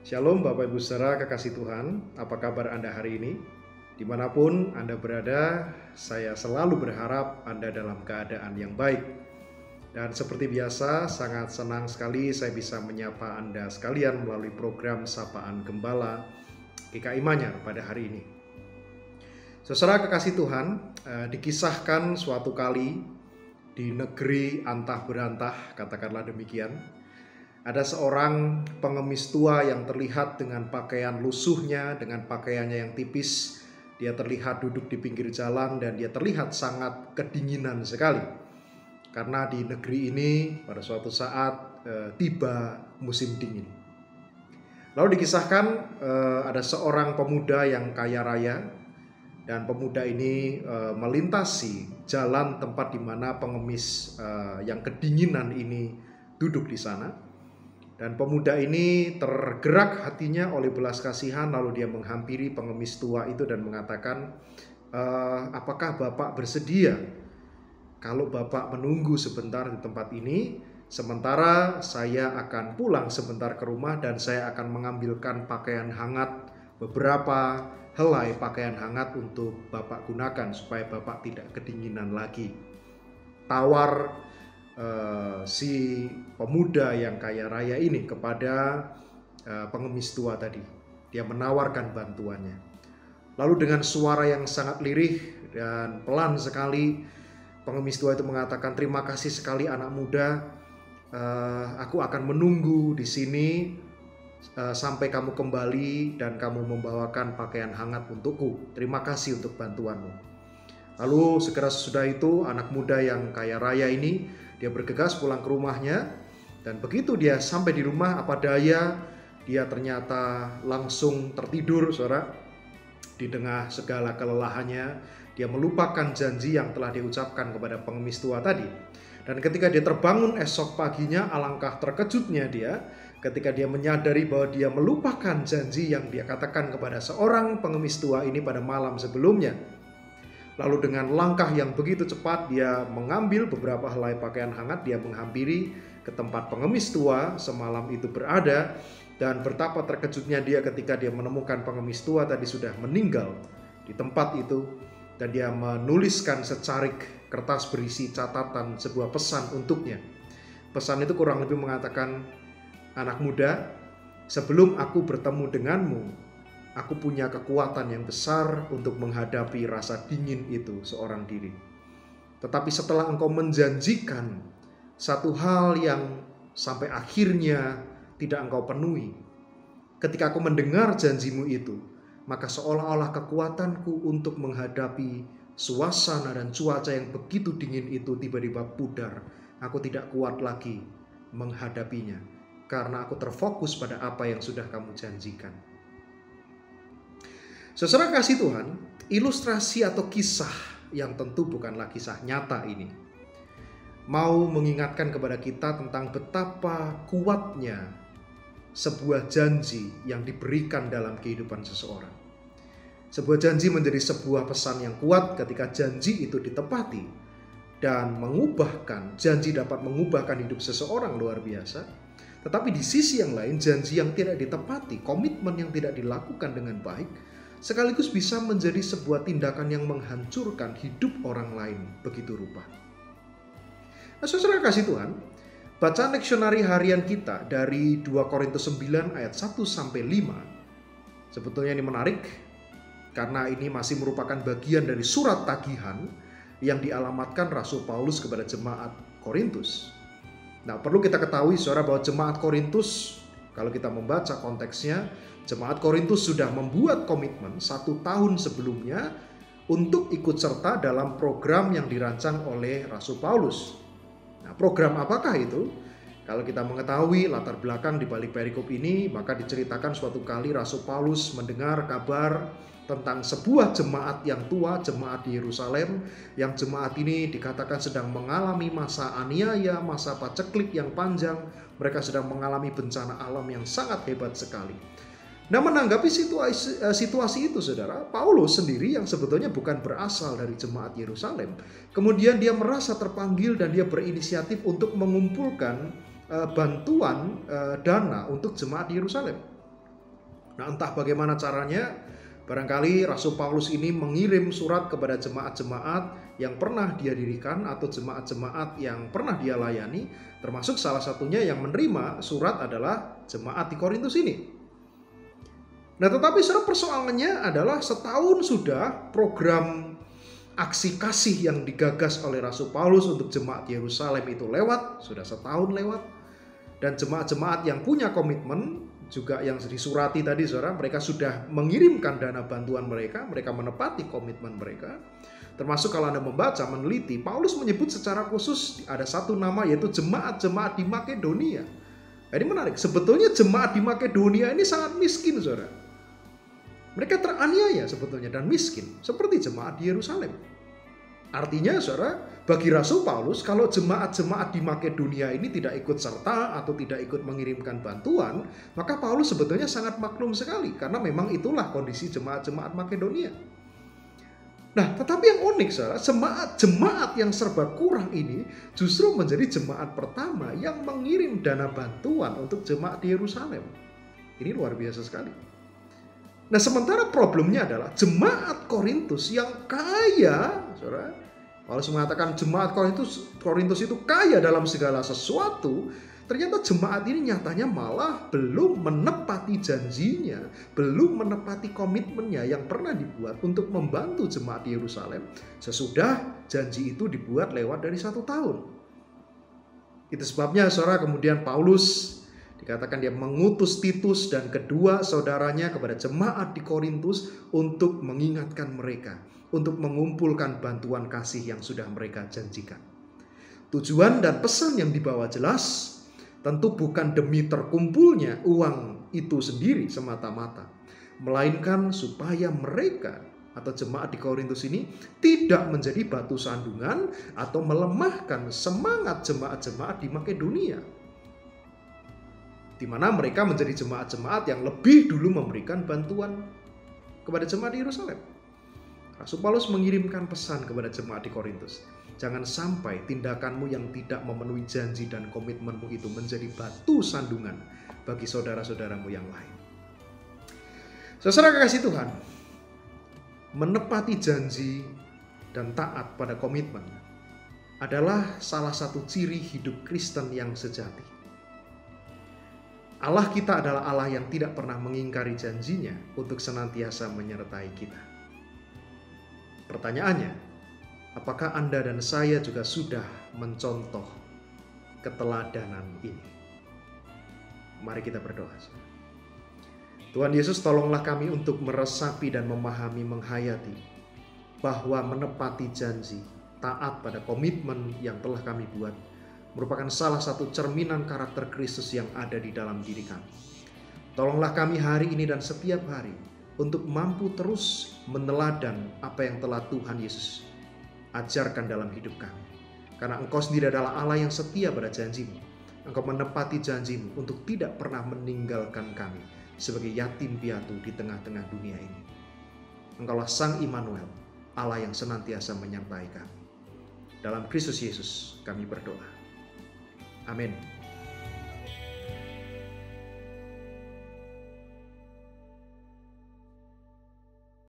Shalom Bapak Ibu Saudara kekasih Tuhan, apa kabar Anda hari ini? Dimanapun Anda berada, saya selalu berharap Anda dalam keadaan yang baik. Dan seperti biasa, sangat senang sekali saya bisa menyapa Anda sekalian melalui program Sapaan Gembala GKI Manyar pada hari ini. Saudara kekasih Tuhan, dikisahkan suatu kali di negeri antah berantah, katakanlah demikian. Ada seorang pengemis tua yang terlihat dengan pakaian lusuhnya, dengan pakaiannya yang tipis. Dia terlihat duduk di pinggir jalan dan dia terlihat sangat kedinginan sekali. Karena di negeri ini pada suatu saat tiba musim dingin. Lalu dikisahkan ada seorang pemuda yang kaya raya. Dan pemuda ini melintasi jalan tempat di mana pengemis yang kedinginan ini duduk di sana. Dan pemuda ini tergerak hatinya oleh belas kasihan, lalu dia menghampiri pengemis tua itu dan mengatakan, apakah Bapak bersedia kalau Bapak menunggu sebentar di tempat ini, sementara saya akan pulang sebentar ke rumah dan saya akan mengambilkan pakaian hangat, beberapa helai pakaian hangat untuk Bapak gunakan supaya Bapak tidak kedinginan lagi. Tawar si pemuda yang kaya raya ini kepada pengemis tua tadi. Dia menawarkan bantuannya. Lalu dengan suara yang sangat lirih dan pelan sekali, pengemis tua itu mengatakan, terima kasih sekali anak muda, aku akan menunggu di sini sampai kamu kembali dan kamu membawakan pakaian hangat untukku. Terima kasih untuk bantuanmu. Lalu segera sesudah itu anak muda yang kaya raya ini dia bergegas pulang ke rumahnya, dan begitu dia sampai di rumah, apa daya dia ternyata langsung tertidur, saudara. Di tengah segala kelelahannya, dia melupakan janji yang telah diucapkan kepada pengemis tua tadi. Dan ketika dia terbangun esok paginya, alangkah terkejutnya dia ketika dia menyadari bahwa dia melupakan janji yang dia katakan kepada seorang pengemis tua ini pada malam sebelumnya. Lalu dengan langkah yang begitu cepat dia mengambil beberapa helai pakaian hangat, dia menghampiri ke tempat pengemis tua semalam itu berada, dan betapa terkejutnya dia ketika dia menemukan pengemis tua tadi sudah meninggal di tempat itu, dan dia menuliskan secarik kertas berisi catatan sebuah pesan untuknya. Pesan itu kurang lebih mengatakan, anak muda, sebelum aku bertemu denganmu, aku punya kekuatan yang besar untuk menghadapi rasa dingin itu seorang diri. Tetapi setelah engkau menjanjikan satu hal yang sampai akhirnya tidak engkau penuhi, ketika aku mendengar janjimu itu, maka seolah-olah kekuatanku untuk menghadapi suasana dan cuaca yang begitu dingin itu tiba-tiba pudar. Aku tidak kuat lagi menghadapinya, karena aku terfokus pada apa yang sudah kamu janjikan. Saudara kasih Tuhan, ilustrasi atau kisah yang tentu bukanlah kisah nyata ini mau mengingatkan kepada kita tentang betapa kuatnya sebuah janji yang diberikan dalam kehidupan seseorang. Sebuah janji menjadi sebuah pesan yang kuat ketika janji itu ditepati dan janji dapat mengubahkan hidup seseorang luar biasa. Tetapi di sisi yang lain, janji yang tidak ditepati, komitmen yang tidak dilakukan dengan baik, sekaligus bisa menjadi sebuah tindakan yang menghancurkan hidup orang lain begitu rupa. Nah, saudara kasih Tuhan, bacaan leksionari harian kita dari 2 Korintus 9 ayat 1 sampai 5 sebetulnya ini menarik karena ini masih merupakan bagian dari surat tagihan yang dialamatkan Rasul Paulus kepada jemaat Korintus. Nah, perlu kita ketahui saudara bahwa jemaat Korintus, kalau kita membaca konteksnya, jemaat Korintus sudah membuat komitmen 1 tahun sebelumnya untuk ikut serta dalam program yang dirancang oleh Rasul Paulus. Nah, program apakah itu? Kalau kita mengetahui latar belakang di balik perikop ini, maka diceritakan suatu kali Rasul Paulus mendengar kabar tentang sebuah jemaat yang tua, jemaat di Yerusalem, yang jemaat ini dikatakan sedang mengalami masa aniaya, masa paceklik yang panjang. Mereka sedang mengalami bencana alam yang sangat hebat sekali. Nah, menanggapi situasi itu, saudara, Paulus sendiri yang sebetulnya bukan berasal dari jemaat Yerusalem, kemudian dia merasa terpanggil dan dia berinisiatif untuk mengumpulkan bantuan dana untuk jemaat Yerusalem. Nah, entah bagaimana caranya, barangkali Rasul Paulus ini mengirim surat kepada jemaat-jemaat yang pernah dia dirikan atau jemaat-jemaat yang pernah dia layani, termasuk salah satunya yang menerima surat adalah jemaat di Korintus ini. Nah, tetapi saudara, persoalannya adalah setahun sudah program aksi kasih yang digagas oleh Rasul Paulus untuk jemaat Yerusalem itu lewat, sudah setahun lewat. Dan jemaat-jemaat yang punya komitmen, juga yang disurati tadi saudara, mereka sudah mengirimkan dana bantuan mereka menepati komitmen mereka. Termasuk kalau Anda membaca, meneliti, Paulus menyebut secara khusus ada satu nama, yaitu jemaat-jemaat di Makedonia. Ini menarik, sebetulnya jemaat di Makedonia ini sangat miskin, saudara. Mereka teraniaya sebetulnya dan miskin, seperti jemaat di Yerusalem. Artinya, saudara, bagi Rasul Paulus, kalau jemaat-jemaat di Makedonia ini tidak ikut serta atau tidak ikut mengirimkan bantuan, maka Paulus sebetulnya sangat maklum sekali, karena memang itulah kondisi jemaat-jemaat Makedonia. Nah, tetapi yang unik, saudara, jemaat yang serba kurang ini justru menjadi jemaat pertama yang mengirim dana bantuan untuk jemaat di Yerusalem. Ini luar biasa sekali. Nah, sementara problemnya adalah jemaat Korintus yang kaya, saudara. Paulus mengatakan jemaat Korintus itu kaya dalam segala sesuatu. Ternyata jemaat ini nyatanya malah belum menepati janjinya, belum menepati komitmennya yang pernah dibuat untuk membantu jemaat di Yerusalem sesudah janji itu dibuat lewat dari 1 tahun. Itu sebabnya, saudara, kemudian Paulus dikatakan dia mengutus Titus dan kedua saudaranya kepada jemaat di Korintus untuk mengingatkan mereka, untuk mengumpulkan bantuan kasih yang sudah mereka janjikan. Tujuan dan pesan yang dibawa jelas, tentu bukan demi terkumpulnya uang itu sendiri semata-mata, melainkan supaya mereka atau jemaat di Korintus ini tidak menjadi batu sandungan atau melemahkan semangat jemaat-jemaat di Makedonia, di mana mereka menjadi jemaat-jemaat yang lebih dulu memberikan bantuan kepada jemaat di Yerusalem. Rasul Paulus mengirimkan pesan kepada jemaat di Korintus, jangan sampai tindakanmu yang tidak memenuhi janji dan komitmenmu itu menjadi batu sandungan bagi saudara-saudaramu yang lain. Saudara kekasih Tuhan, menepati janji dan taat pada komitmen adalah salah satu ciri hidup Kristen yang sejati. Allah kita adalah Allah yang tidak pernah mengingkari janjinya untuk senantiasa menyertai kita. Pertanyaannya, apakah Anda dan saya juga sudah mencontoh keteladanan ini? Mari kita berdoa. Tuhan Yesus, tolonglah kami untuk meresapi dan memahami, menghayati bahwa menepati janji, taat pada komitmen yang telah kami buat merupakan salah satu cerminan karakter Kristus yang ada di dalam diri kami. Tolonglah kami hari ini dan setiap hari untuk mampu terus meneladan apa yang telah Tuhan Yesus ajarkan dalam hidup kami. Karena Engkau sendiri adalah Allah yang setia pada janjimu. Engkau menepati janjimu untuk tidak pernah meninggalkan kami sebagai yatim piatu di tengah-tengah dunia ini. Engkaulah Sang Immanuel, Allah yang senantiasa menyertai kami. Dalam Kristus Yesus kami berdoa. Amin.